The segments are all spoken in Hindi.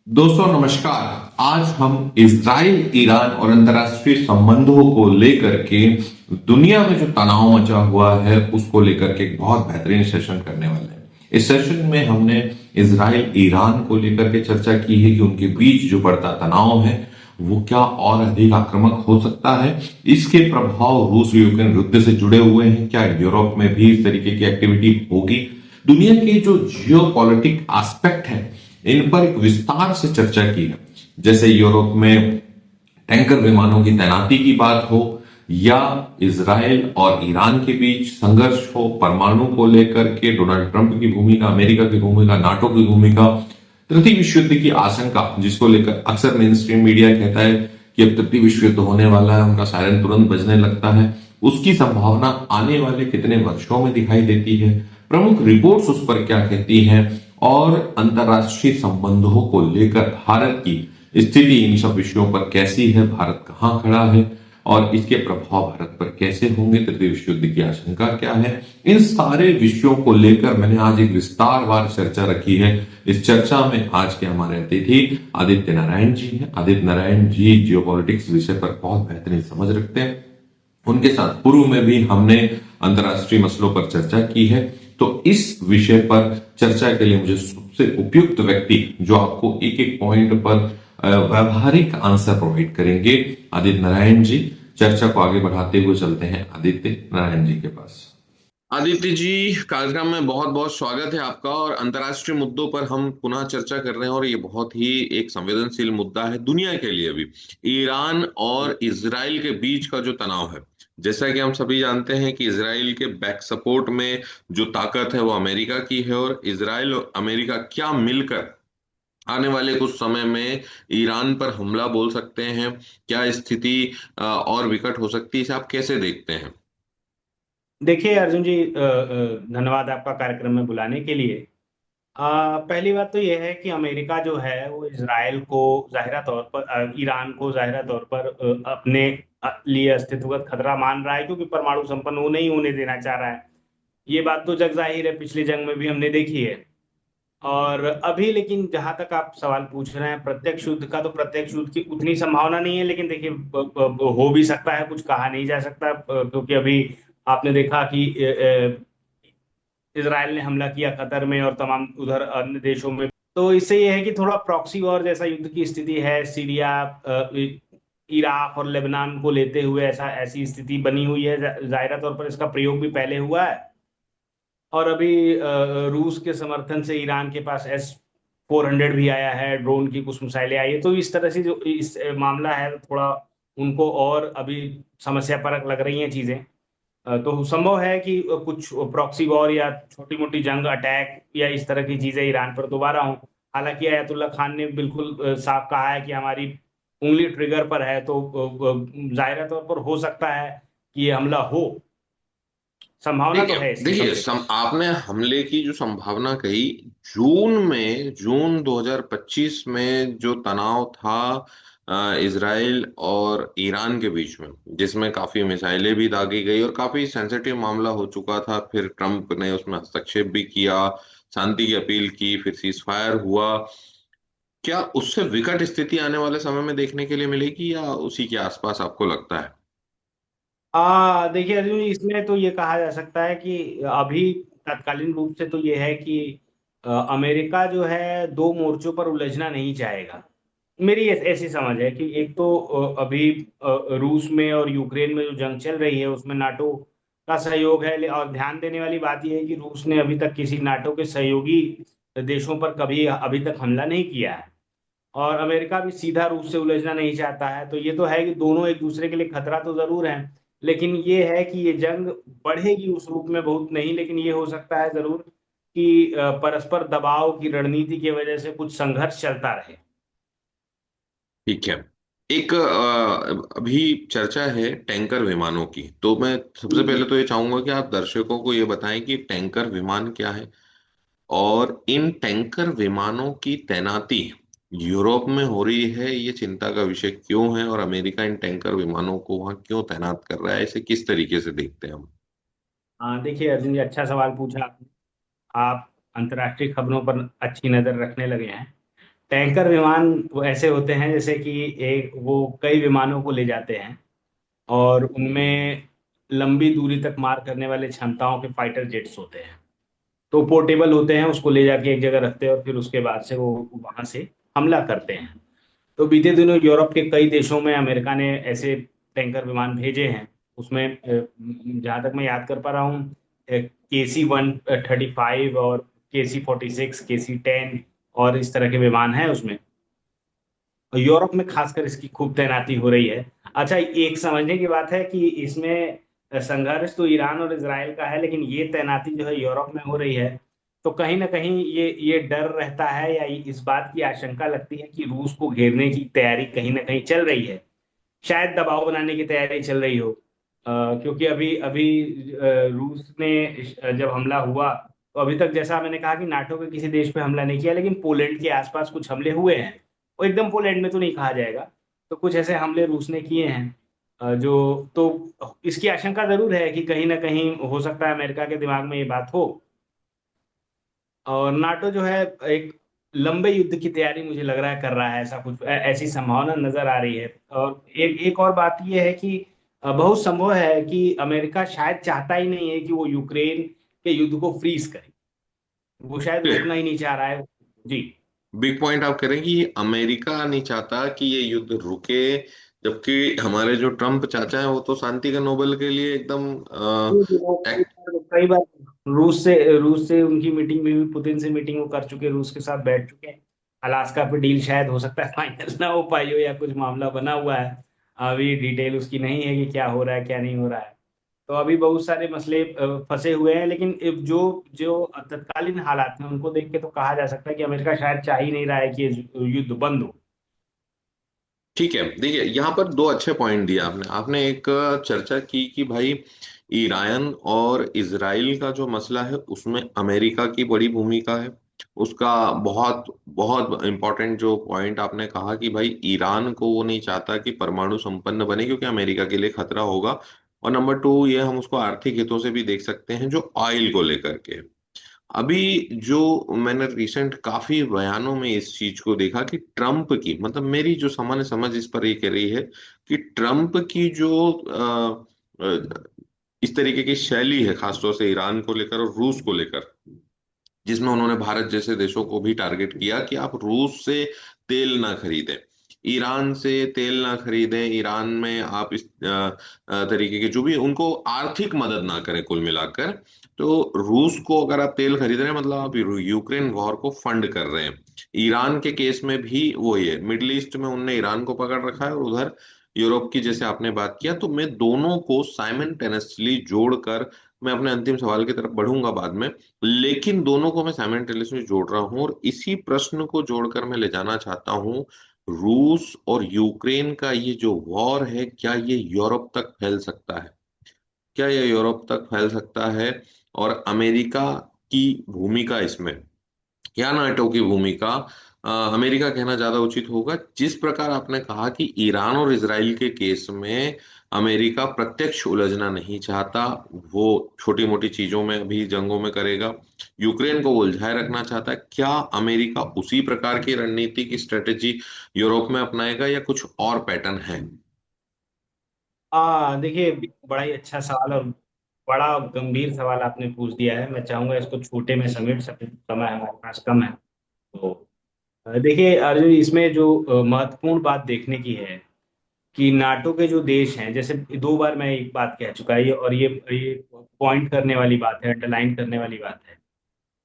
दोस्तों नमस्कार। आज हम इजराइल, ईरान और अंतर्राष्ट्रीय संबंधों को लेकर के दुनिया में जो तनाव मचा हुआ है उसको लेकर के एक बहुत बेहतरीन सेशन करने वाले हैं। इस सेशन में हमने इजराइल, ईरान को लेकर के चर्चा की है कि उनके बीच जो बढ़ता तनाव है वो क्या और अधिक आक्रामक हो सकता है। इसके प्रभाव रूस यूक्रेन युद्ध से जुड़े हुए हैं। क्या यूरोप में भी इस तरीके की एक्टिविटी होगी? दुनिया के जो जियो पॉलिटिक एस्पेक्ट है इन पर एक विस्तार से चर्चा की है। जैसे यूरोप में टैंकर विमानों की तैनाती की बात हो, या इजराइल और ईरान के बीच संघर्ष हो, परमाणु को लेकर के डोनाल्ड ट्रंप की भूमिका, अमेरिका की भूमिका, नाटो की भूमिका, तृतीय विश्व युद्ध की आशंका जिसको लेकर अक्सर मेन स्ट्रीम मीडिया कहता है कि अब तृतीय विश्व युद्ध होने वाला है, उनका सायरन तुरंत बजने लगता है। उसकी संभावना आने वाले कितने वर्षों में दिखाई देती है, प्रमुख रिपोर्ट्स उस पर क्या कहती हैं, और अंतर्राष्ट्रीय संबंधों को लेकर भारत की स्थिति इन सब विषयों पर कैसी है, भारत कहां खड़ा है और इसके प्रभाव भारत पर कैसे होंगे, तृतीय विश्व युद्ध की आशंका क्या है, इन सारे विषयों को लेकर मैंने आज एक विस्तारवार चर्चा रखी है। इस चर्चा में आज के हमारे अतिथि आदित्य नारायण जी हैं। आदित्य नारायण जी जियोपॉलिटिक्स विषय पर बहुत बेहतरीन समझ रखते हैं। उनके साथ पूर्व में भी हमने अंतर्राष्ट्रीय मसलों पर चर्चा की है। तो इस विषय पर चर्चा के लिए मुझे सबसे उपयुक्त व्यक्ति जो आपको एक एक पॉइंट पर व्यवहारिक आंसर प्रोवाइड करेंगे, आदित्य नारायण जी। चर्चा को आगे बढ़ाते हुए चलते हैं आदित्य नारायण जी के पास। आदित्य जी, कार्यक्रम में बहुत बहुत स्वागत है आपका। और अंतर्राष्ट्रीय मुद्दों पर हम पुनः चर्चा कर रहे हैं और ये बहुत ही एक संवेदनशील मुद्दा है दुनिया के लिए भी। ईरान और इजराइल के बीच का जो तनाव है, जैसा कि हम सभी जानते हैं कि इजराइल के बैक सपोर्ट में जो ताकत है वो अमेरिका की है, और इजराइल और अमेरिका क्या मिलकर आने वाले कुछ समय में ईरान पर हमला बोल सकते हैं। क्या स्थिति और विकट हो सकती है, इसे आप कैसे देखते हैं? देखिए अर्जुन जी, धन्यवाद आपका कार्यक्रम में बुलाने के लिए। पहली बात तो यह है कि अमेरिका जो है वो इसराइल को जाहिरा तौर पर ईरान को जाहिरा तौर पर अपने लिए अस्तित्वगत खतरा मान रहा है, क्योंकि परमाणु संपन्न वो नहीं होने देना चाह रहा है। ये बात तो जग जाहिर है, पिछली जंग में भी हमने देखी है। और अभी लेकिन जहां तक आप सवाल पूछ रहे हैं प्रत्यक्ष युद्ध का, तो प्रत्यक्ष युद्ध की उतनी संभावना नहीं है, लेकिन देखिए हो भी सकता है, कुछ कहा नहीं जा सकता। क्योंकि अभी आपने देखा कि इसराइल ने हमला किया कतर में और तमाम उधर अन्य देशों में। तो इससे यह है कि थोड़ा प्रॉक्सी वॉर जैसा युद्ध की स्थिति है। सीरिया, इराक और लेबनान को लेते हुए ऐसी स्थिति बनी हुई है। जाहिरा तौर पर इसका प्रयोग भी पहले हुआ है। और अभी रूस के समर्थन से ईरान के पास S-400 भी आया है, ड्रोन की कुछ मिसाइलें आई है। तो इस तरह से जो इस मामला है, थोड़ा उनको और अभी समस्या परक लग रही हैं चीजें। तो संभव है कि कुछ प्रॉक्सी वॉर या छोटी मोटी जंग, अटैक या इस तरह की चीजें ईरान पर दोबारा हों। हालांकि अयतुल्ला खान ने बिल्कुल साफ कहा है कि हमारी उंगली ट्रिगर पर है। तो जाहिर तौर पर हो सकता है कि ये हमला हो। संभावना तो देखिए है इस चीज देखिए की। आपने हमले की जो संभावना कही, जून 2025 में जो तनाव था इजराइल और ईरान के बीच में, जिसमें काफी मिसाइलें भी दागी गई और काफी सेंसिटिव मामला हो चुका था, फिर ट्रम्प ने उसमें हस्तक्षेप भी किया, शांति की अपील की, फिर सीज फायर हुआ। क्या उससे विकट स्थिति आने वाले समय में देखने के लिए मिलेगी, या उसी के आसपास आपको लगता है? देखिए अर्जुन जी, इसमें तो ये कहा जा सकता है कि अभी तत्कालीन रूप से तो ये है कि अमेरिका जो है दो मोर्चों पर उलझना नहीं चाहेगा। मेरी ऐसी समझ है कि एक तो अभी रूस में और यूक्रेन में जो जंग चल रही है उसमें नाटो का सहयोग है। और ध्यान देने वाली बात यह है कि रूस ने अभी तक किसी नाटो के सहयोगी देशों पर कभी अभी तक हमला नहीं किया है। और अमेरिका भी सीधा रूस से उलझना नहीं चाहता है। तो ये तो है कि दोनों एक दूसरे के लिए खतरा तो जरूर है। लेकिन ये है कि ये जंग बढ़ेगी उस रूप में बहुत नहीं, लेकिन ये हो सकता है जरूर कि परस्पर दबाव की रणनीति की वजह से कुछ संघर्ष चलता रहे। ठीक है। एक अभी चर्चा है टैंकर विमानों की, तो मैं सबसे जी। पहले तो ये चाहूंगा कि आप दर्शकों को ये बताएं कि टैंकर विमान क्या है, और इन टैंकर विमानों की तैनाती यूरोप में हो रही है, ये चिंता का विषय क्यों है, और अमेरिका इन टैंकर विमानों को वहां क्यों तैनात कर रहा है, इसे किस तरीके से देखते हैं हम? हाँ देखिए अर्जुन जी, अच्छा सवाल पूछा आपने। आप अंतर्राष्ट्रीय खबरों पर अच्छी नजर रखने लगे हैं। टैंकर विमान वो ऐसे होते हैं जैसे कि एक वो कई विमानों को ले जाते हैं, और उनमें लंबी दूरी तक मार करने वाले क्षमताओं के फाइटर जेट्स होते हैं। तो पोर्टेबल होते हैं, उसको ले जाके एक जगह रखते हैं और फिर उसके बाद से वो वहां से हमला करते हैं। तो बीते दिनों यूरोप के कई देशों में अमेरिका ने ऐसे टैंकर विमान भेजे हैं। उसमें जहां तक मैं याद कर पा रहा हूँ, KC-135 और KC-46, KC-10 और इस तरह के विमान हैं उसमें। और यूरोप में खासकर इसकी खूब तैनाती हो रही है। अच्छा, एक समझने की बात है कि इसमें संघर्ष तो ईरान और इसराइल का है, लेकिन ये तैनाती जो है यूरोप में हो रही है। तो कहीं ना कहीं ये डर रहता है या इस बात की आशंका लगती है कि रूस को घेरने की तैयारी कहीं ना कहीं चल रही है। शायद दबाव बनाने की तैयारी चल रही हो। क्योंकि अभी अभी रूस ने जब हमला हुआ, तो अभी तक जैसा मैंने कहा कि नाटो के किसी देश पे हमला नहीं किया, लेकिन पोलैंड के आसपास कुछ हमले हुए हैं। वो एकदम पोलैंड में तो नहीं कहा जाएगा। तो कुछ ऐसे हमले रूस ने किए हैं, जो तो इसकी आशंका जरूर है कि कहीं ना कहीं हो सकता है अमेरिका के दिमाग में ये बात हो। और नाटो जो है एक लंबे युद्ध की तैयारी मुझे लग रहा है कर रहा है, ऐसा कुछ ऐसी संभावना नजर आ रही है। और एक एक और बात यह है कि बहुत संभव है कि अमेरिका शायद चाहता ही नहीं है कि वो यूक्रेन के युद्ध को फ्रीज करे। वो शायद रोकना ही नहीं चाह रहा है। जी। बिग पॉइंट आप कह रहे हैं कि अमेरिका नहीं चाहता कि ये युद्ध रुके, जबकि हमारे जो ट्रम्प चाचा हैं वो तो शांति का नोबेल के लिए एकदम जी, जी, वो कई बार रूस से उनकी मीटिंग में भी, पुतिन से मीटिंग वो कर चुके, रूस के साथ बैठ चुके हैं। अलास्का पे डील शायद हो सकता है फाइनल ना हो पाई हो, या कुछ मामला बना हुआ है। अभी डिटेल उसकी नहीं है कि क्या हो रहा है क्या नहीं हो रहा है। तो अभी बहुत सारे मसले फंसे हुए हैं, लेकिन जो जो तत्कालीन हालात हैं उनको देख के तो कहा जा सकता है कि अमेरिका शायद चाह ही नहीं रहा है कि ये युद्ध बंद हो। ठीक है। देखिए, यहाँ पर दो अच्छे पॉइंट दिए आपने। आपने एक चर्चा की कि भाई ईरान और इजराइल का जो मसला है उसमें अमेरिका की बड़ी भूमिका है। उसका बहुत बहुत इंपॉर्टेंट जो पॉइंट आपने कहा कि भाई ईरान को वो नहीं चाहता कि परमाणु संपन्न बने, क्योंकि अमेरिका के लिए खतरा होगा। और नंबर टू, ये हम उसको आर्थिक हितों से भी देख सकते हैं जो ऑयल को लेकर के। अभी जो मैंने रिसेंट काफी बयानों में इस चीज को देखा कि ट्रम्प की, मतलब मेरी जो सामान्य समझ इस पर ये कह रही है कि ट्रम्प की जो इस तरीके की शैली है, खासतौर से ईरान को लेकर और रूस को लेकर, जिसमें उन्होंने भारत जैसे देशों को भी टारगेट किया कि आप रूस से तेल ना खरीदें, ईरान से तेल ना खरीदें, ईरान में आप इस तरीके के जो भी उनको आर्थिक मदद ना करें कुल मिलाकर। तो रूस को अगर आप तेल खरीद रहे हैं मतलब आप यूक्रेन वॉर को फंड कर रहे हैं। ईरान के केस में भी वही है, मिडिल ईस्ट में उनने ईरान को पकड़ रखा है और उधर यूरोप की जैसे आपने बात किया। तो मैं दोनों को साइमल्टेनियसली जोड़कर, मैं अपने अंतिम सवाल की तरफ बढ़ूंगा बाद में, लेकिन दोनों को मैं साइमल्टेनियसली जोड़ रहा हूं और इसी प्रश्न को जोड़कर मैं ले जाना चाहता हूं। रूस और यूक्रेन का ये जो वॉर है, क्या ये यूरोप तक फैल सकता है? क्या ये यूरोप तक फैल सकता है? और अमेरिका की भूमिका इसमें, या नाटो की भूमिका, अमेरिका कहना ज्यादा उचित होगा। जिस प्रकार आपने कहा कि ईरान और इसराइल के केस में अमेरिका प्रत्यक्ष उलझना नहीं चाहता, वो छोटी मोटी चीजों में भी जंगों में करेगा, यूक्रेन को वो उलझाए रखना चाहता है, क्या अमेरिका उसी प्रकार की रणनीति की स्ट्रेटेजी यूरोप में अपनाएगा या कुछ और पैटर्न है? देखिए, बड़ा ही अच्छा सवाल और बड़ा गंभीर सवाल आपने पूछ दिया है। मैं चाहूंगा इसको छोटे में समेट सकूं, समय हमारे पास कम है। तो देखिए अर्जुन, इसमें जो महत्वपूर्ण बात देखने की है कि नाटो के जो देश हैं, जैसे दो बार मैं एक बात कह चुका है, और ये पॉइंट करने वाली बात है, अंडरलाइन करने वाली बात है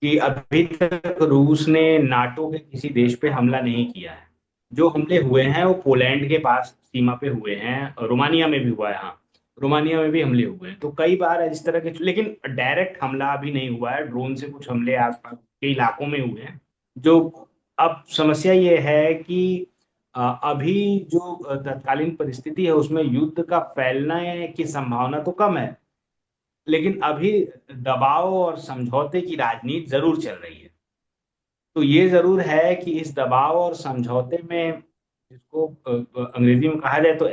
कि अभी तक रूस ने नाटो के किसी देश पे हमला नहीं किया है। जो हमले हुए हैं वो पोलैंड के पास सीमा पे हुए हैं, और रोमानिया में भी हुआ है। हाँ, रोमानिया में भी हमले हुए हैं। तो कई बार इस तरह के, लेकिन डायरेक्ट हमला अभी नहीं हुआ है। ड्रोन से कुछ हमले आसपास के इलाकों में हुए हैं। जो अब समस्या ये है कि अभी जो तत्कालीन परिस्थिति है उसमें युद्ध का फैलने की संभावना तो कम है, लेकिन अभी दबाव और समझौते की राजनीति जरूर चल रही है। तो ये जरूर है कि इस दबाव और समझौते में, जिसको अंग्रेजी में कहा जाए तो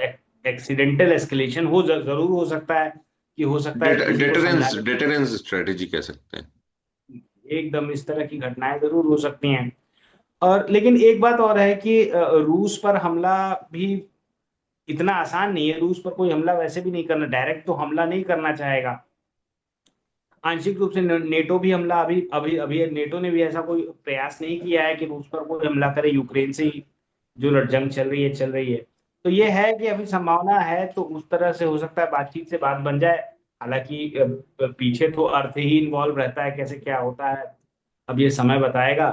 एक्सीडेंटल एस्केलेशन जरूर हो सकता है, कि हो सकता है कि किसी को डेटरेंस समझाने डेटरेंस स्ट्रेटेजी कह सकते हैं। एकदम इस तरह की घटनाएं जरूर हो सकती हैं। और लेकिन एक बात और है कि रूस पर हमला भी इतना आसान नहीं है। रूस पर कोई हमला वैसे भी नहीं करना, डायरेक्ट तो हमला नहीं करना चाहेगा। आंशिक रूप से नेटो भी हमला अभी अभी अभी नेटो ने भी ऐसा कोई प्रयास नहीं किया है कि रूस पर कोई हमला करे। यूक्रेन से ही जो जंग चल रही है। तो ये है कि अभी संभावना है, तो उस तरह से हो सकता है बातचीत से बात बन जाए। हालांकि पीछे तो अर्थ ही इन्वॉल्व रहता है, कैसे क्या होता है अब ये समय बताएगा।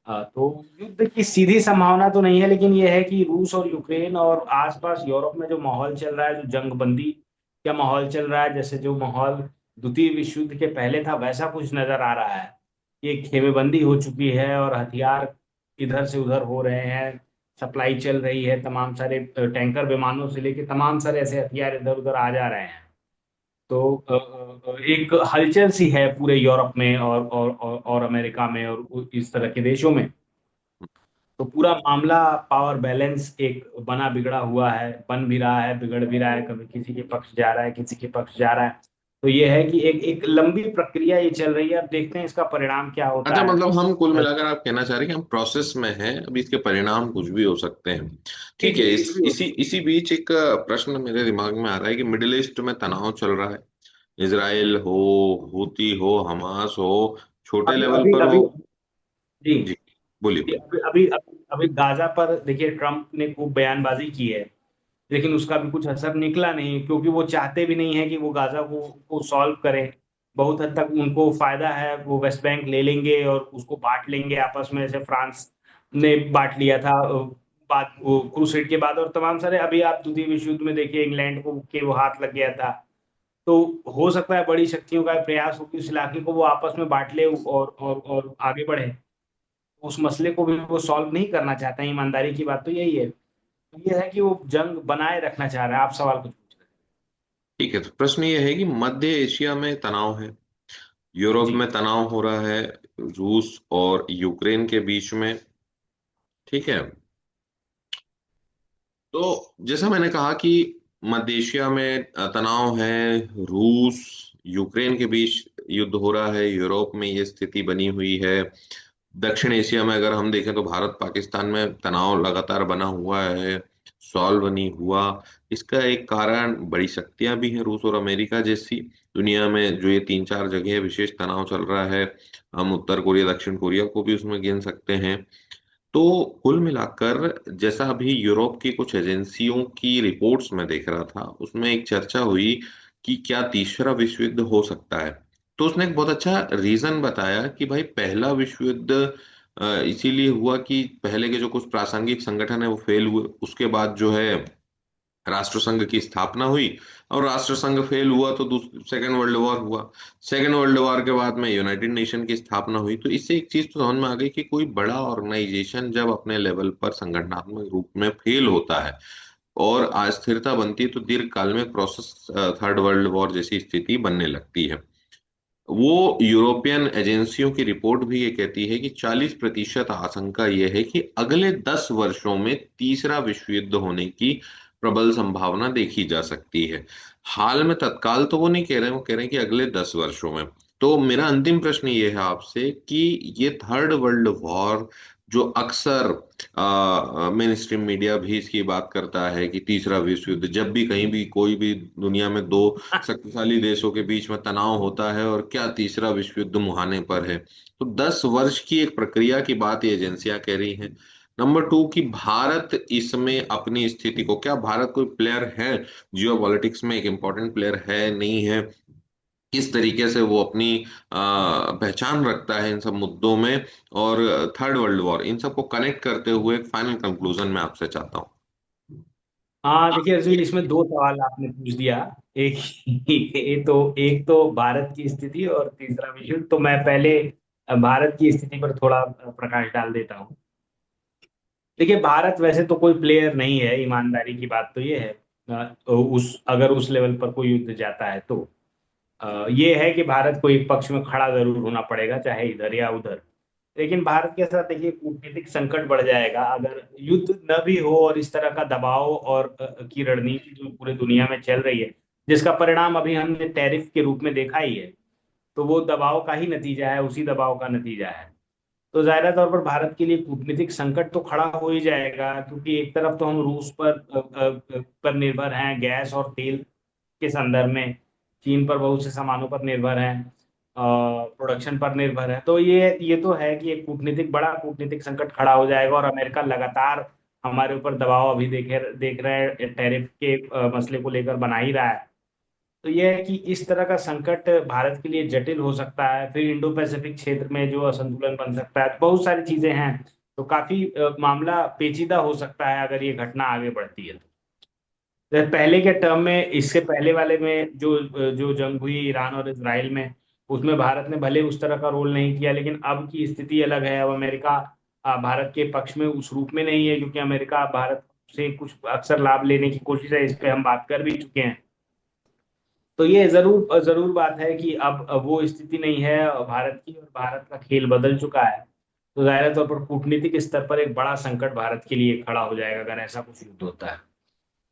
तो युद्ध की सीधी संभावना तो नहीं है, लेकिन ये है कि रूस और यूक्रेन और आसपास यूरोप में जो माहौल चल रहा है, जो जंग बंदी का माहौल चल रहा है, जैसे जो माहौल द्वितीय विश्व युद्ध के पहले था, वैसा कुछ नजर आ रहा है। ये खेमेबंदी हो चुकी है और हथियार इधर से उधर हो रहे हैं। सप्लाई चल रही है, तमाम सारे टैंकर विमानों से लेके तमाम सारे ऐसे हथियार इधर उधर आ जा रहे हैं। तो एक हलचल सी है पूरे यूरोप में और अमेरिका में और इस तरह के देशों में। तो पूरा मामला पावर बैलेंस एक बना बिगड़ा हुआ है, बन भी रहा है, बिगड़ भी रहा है, कभी किसी के पक्ष जा रहा है, किसी के पक्ष जा रहा है। तो ये है कि एक एक लंबी प्रक्रिया ये चल रही है। अब देखते हैं इसका परिणाम क्या अच्छा, होता है। मतलब हम कुल मिलाकर आप कहना चाह रहे हैं कि हम प्रोसेस में हैं, अभी इसके परिणाम कुछ भी हो सकते हैं। जी ठीक है। जी, इस कुछ भी हो इसी सकता है। इसी बीच एक प्रश्न मेरे दिमाग में आ रहा है कि मिडिल ईस्ट में तनाव चल रहा है। इसराइल हो, हूती हो, हमास हो, छोटे अभी लेवल अभी पर हो। अभी जी जी, बोलिए जी, बोलिए। अभी गाजा पर देखिए, ट्रम्प ने खूब बयानबाजी की है, लेकिन उसका भी कुछ असर निकला नहीं, क्योंकि वो चाहते भी नहीं है कि वो गाजा को सॉल्व करें। बहुत हद तक उनको फायदा है, वो वेस्ट बैंक ले लेंगे और उसको बांट लेंगे आपस में, जैसे फ्रांस ने बांट लिया था बाद वो क्रूसेड के बाद। और तमाम सारे अभी आप द्वितीय विश्व युद्ध में देखिए, इंग्लैंड को के वो हाथ लग गया था। तो हो सकता है बड़ी शक्तियों का प्रयास हो कि उस इलाके को वो आपस में बांट ले और आगे बढ़े। उस मसले को भी वो सॉल्व नहीं करना चाहते हैं। ईमानदारी की बात तो यही है। तो ये है कि वो जंग बनाए रखना चाह रहा है। आप सवाल कुछ पूछ रहे ठीक है, तो प्रश्न ये है कि मध्य एशिया में तनाव है, हैं। यूरोप जी में तनाव हो रहा है, रूस और यूक्रेन के बीच में। ठीक है। तो जैसा मैंने कहा कि मध्य एशिया में तनाव है, रूस यूक्रेन के बीच युद्ध हो रहा है, यूरोप में ये स्थिति बनी हुई है। दक्षिण एशिया में अगर हम देखें तो भारत पाकिस्तान में तनाव लगातार बना हुआ है, सॉल्व नहीं हुआ। इसका एक कारण बड़ी शक्तियां भी हैं, रूस और अमेरिका जैसी। दुनिया में जो ये तीन चार जगह विशेष तनाव चल रहा है, हम उत्तर कोरिया दक्षिण कोरिया को भी उसमें गिन सकते हैं। तो कुल मिलाकर जैसा अभी यूरोप की कुछ एजेंसियों की रिपोर्ट्स में देख रहा था, उसमें एक चर्चा हुई कि क्या तीसरा विश्व युद्ध हो सकता है। तो उसने एक बहुत अच्छा रीजन बताया कि भाई पहला विश्व युद्ध इसीलिए हुआ कि पहले के जो कुछ प्रासंगिक संगठन है वो फेल हुए, उसके बाद जो है राष्ट्रसंघ की स्थापना हुई, और राष्ट्रसंघ फेल हुआ तो सेकेंड वर्ल्ड वॉर हुआ। सेकेंड वर्ल्ड वॉर के बाद में यूनाइटेड नेशन की स्थापना हुई। तो इससे एक चीज तो समझ में आ गई कि कोई बड़ा ऑर्गेनाइजेशन जब अपने लेवल पर संगठनात्मक रूप में फेल होता है और अस्थिरता बनती है, तो दीर्घ काल में प्रोसेस थर्ड वर्ल्ड वॉर जैसी स्थिति बनने लगती है। वो यूरोपियन एजेंसियों की रिपोर्ट भी ये कहती है कि 40% आशंका यह है कि अगले 10 वर्षों में तीसरा विश्व युद्ध होने की प्रबल संभावना देखी जा सकती है। हाल में तत्काल तो वो नहीं कह रहे हैं, वो कह रहे हैं कि अगले 10 वर्षों में। तो मेरा अंतिम प्रश्न ये है आपसे कि ये थर्ड वर्ल्ड वॉर जो अक्सर मेन स्ट्रीम मीडिया भी इसकी बात करता है कि तीसरा विश्व युद्ध, जब भी कहीं भी कोई भी दुनिया में दो शक्तिशाली देशों के बीच में तनाव होता है और क्या तीसरा विश्व युद्ध मुहाने पर है। तो 10 वर्ष की एक प्रक्रिया की बात ये एजेंसियां कह रही हैं। नंबर टू, कि भारत इसमें अपनी स्थिति को, क्या भारत कोई प्लेयर है जियो पॉलिटिक्स में, एक इंपॉर्टेंट प्लेयर है नहीं है, किस तरीके से वो अपनी पहचान रखता है इन सब मुद्दों में। और थर्ड वर्ल्ड वॉर, इन सबको कनेक्ट करते हुए एक फाइनल कंक्लूजन मैं आपसे चाहता हूँ। हाँ, देखिए अर्जुन, इसमें दो सवाल आपने पूछ दिया। एक एक तो भारत की स्थिति और तीसरा विश्व। तो मैं पहले भारत की स्थिति पर थोड़ा प्रकाश डाल देता हूँ। देखिए, भारत वैसे तो कोई प्लेयर नहीं है, ईमानदारी की बात तो ये है। उस अगर उस लेवल पर कोई युद्ध जाता है तो ये है कि भारत को एक पक्ष में खड़ा जरूर होना पड़ेगा, चाहे इधर या उधर। लेकिन भारत के साथ देखिए कूटनीतिक संकट बढ़ जाएगा अगर युद्ध न भी हो, और इस तरह का दबाव और की रणनीति जो पूरे दुनिया में चल रही है, जिसका परिणाम अभी हमने टैरिफ के रूप में देखा ही है। तो वो दबाव का ही नतीजा है, उसी दबाव का नतीजा है। तो जाहिर तौर पर भारत के लिए कूटनीतिक संकट तो खड़ा हो ही जाएगा, क्योंकि एक तरफ तो हम रूस पर निर्भर हैं गैस और तेल के संदर्भ में, चीन पर बहुत से सामानों पर निर्भर हैं, प्रोडक्शन पर निर्भर है। तो ये तो है कि एक बड़ा कूटनीतिक संकट खड़ा हो जाएगा, और अमेरिका लगातार हमारे ऊपर दबाव अभी देख रहे हैं, टैरिफ के मसले को लेकर बना ही रहा है। तो यह है कि इस तरह का संकट भारत के लिए जटिल हो सकता है। फिर इंडो पैसिफिक क्षेत्र में जो असंतुलन बन सकता है, तो बहुत सारी चीजें हैं। तो काफी मामला पेचीदा हो सकता है अगर ये घटना आगे बढ़ती है तो। पहले के टर्म में, इससे पहले वाले में जो जो जंग हुई ईरान और इसराइल में, उसमें भारत ने भले उस तरह का रोल नहीं किया, लेकिन अब की स्थिति अलग है। अब अमेरिका भारत के पक्ष में उस रूप में नहीं है, क्योंकि अमेरिका भारत से कुछ अक्सर लाभ लेने की कोशिश है, इस पे हम बात कर भी चुके हैं। तो ये जरूर जरूर बात है कि अब वो स्थिति नहीं है भारत की, और भारत का खेल बदल चुका है। तो जाहिर तौर पर कूटनीतिक स्तर पर एक बड़ा संकट भारत के लिए खड़ा हो जाएगा अगर ऐसा कुछ युद्ध होता है।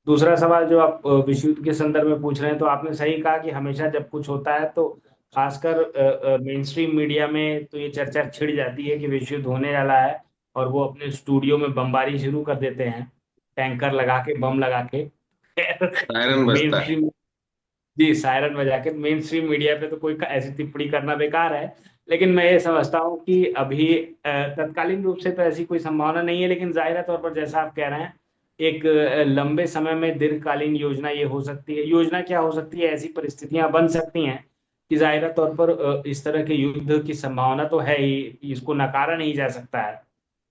दूसरा सवाल जो आप विश्व युद्ध के संदर्भ में पूछ रहे हैं, तो आपने सही कहा कि हमेशा जब कुछ होता है तो खासकर मेन स्ट्रीम मीडिया में तो ये चर्चा छिड़ जाती है कि विश्व युद्ध होने वाला है, और वो अपने स्टूडियो में बमबारी शुरू कर देते हैं, टैंकर लगा के, बम लगा के। सायरन मेन बजता है। स्ट्रीम, जी, सायरन बजा के मेन स्ट्रीम मीडिया पे तो कोई ऐसी टिप्पणी करना बेकार है। लेकिन मैं ये समझता हूँ कि अभी तत्कालीन रूप से तो ऐसी कोई संभावना नहीं है, लेकिन जाहिर तौर पर जैसा आप कह रहे हैं, एक लंबे समय में दीर्घकालीन योजना ये हो सकती है। योजना क्या हो सकती है, ऐसी परिस्थितियां बन सकती हैं कि जाहिर तौर पर इस तरह के युद्ध की संभावना तो है ही, इसको नकारा नहीं जा सकता है।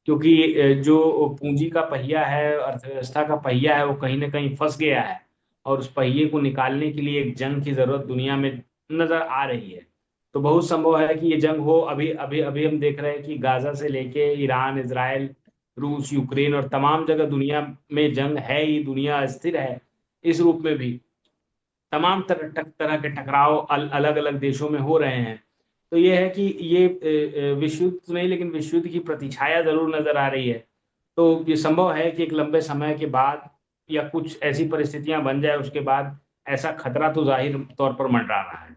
क्योंकि जो पूंजी का पहिया है, अर्थव्यवस्था का पहिया है, वो कहीं ना कहीं फंस गया है, और उस पहिए को निकालने के लिए एक जंग की जरूरत दुनिया में नजर आ रही है। तो बहुत संभव है कि ये जंग हो। अभी अभी अभी हम देख रहे हैं कि गाजा से लेके ईरान, इसराइल, रूस, यूक्रेन और तमाम जगह दुनिया में जंग है ही, दुनिया अस्थिर है इस रूप में भी। तमाम तरह के टकराव अलग अलग देशों में हो रहे हैं। तो ये है कि ये विश्व युद्ध तो नहीं, लेकिन विश्व युद्ध की प्रतिछाया जरूर नजर आ रही है। तो ये संभव है कि एक लंबे समय के बाद या कुछ ऐसी परिस्थितियां बन जाए उसके बाद ऐसा खतरा तो जाहिर तौर पर मंडरा रहा है।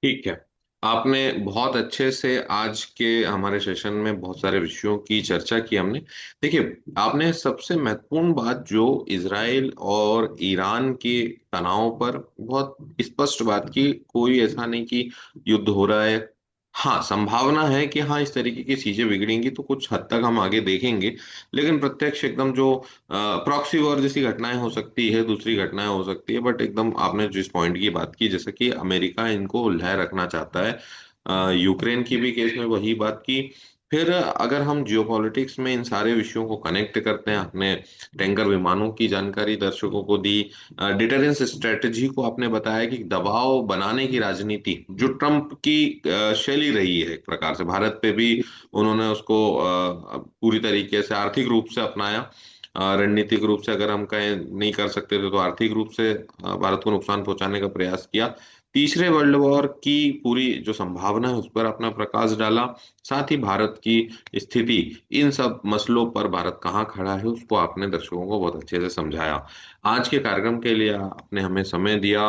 ठीक है। आपने बहुत अच्छे से आज के हमारे सेशन में बहुत सारे विषयों की चर्चा की हमने। देखिए, आपने सबसे महत्वपूर्ण बात जो इजराइल और ईरान के तनाव पर बहुत स्पष्ट बात की, कोई ऐसा नहीं कि युद्ध हो रहा है। हाँ, संभावना है कि हाँ इस तरीके की चीजें बिगड़ेंगी तो कुछ हद तक हम आगे देखेंगे। लेकिन प्रत्यक्ष एकदम जो प्रॉक्सी वॉर जैसी घटनाएं हो सकती है, दूसरी घटनाएं हो सकती है, बट एकदम आपने जिस पॉइंट की बात की, जैसे कि अमेरिका इनको उल्हाए रखना चाहता है, यूक्रेन की भी केस में वही बात की। फिर अगर हम जियोपॉलिटिक्स में इन सारे विषयों को कनेक्ट करते हैं, आपने टैंकर विमानों की जानकारी दर्शकों को दी, डिटरेंस स्ट्रेटजी को आपने बताया कि दबाव बनाने की राजनीति जो ट्रम्प की शैली रही है, एक प्रकार से भारत पे भी उन्होंने उसको पूरी तरीके से आर्थिक रूप से अपनाया। रणनीतिक रूप से अगर हम कहें नहीं कर सकते थे तो आर्थिक रूप से भारत को नुकसान पहुंचाने का प्रयास किया। तीसरे वर्ल्ड वॉर की पूरी जो संभावना है उस पर अपना प्रकाश डाला। साथ ही भारत की स्थिति, इन सब मसलों पर भारत कहाँ खड़ा है, उसको आपने दर्शकों को बहुत अच्छे से समझाया। आज के कार्यक्रम के लिए आपने हमें समय दिया।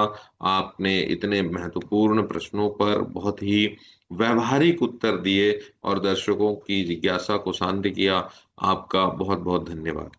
आपने इतने महत्वपूर्ण प्रश्नों पर बहुत ही व्यवहारिक उत्तर दिए और दर्शकों की जिज्ञासा को शांत किया। आपका बहुत बहुत धन्यवाद।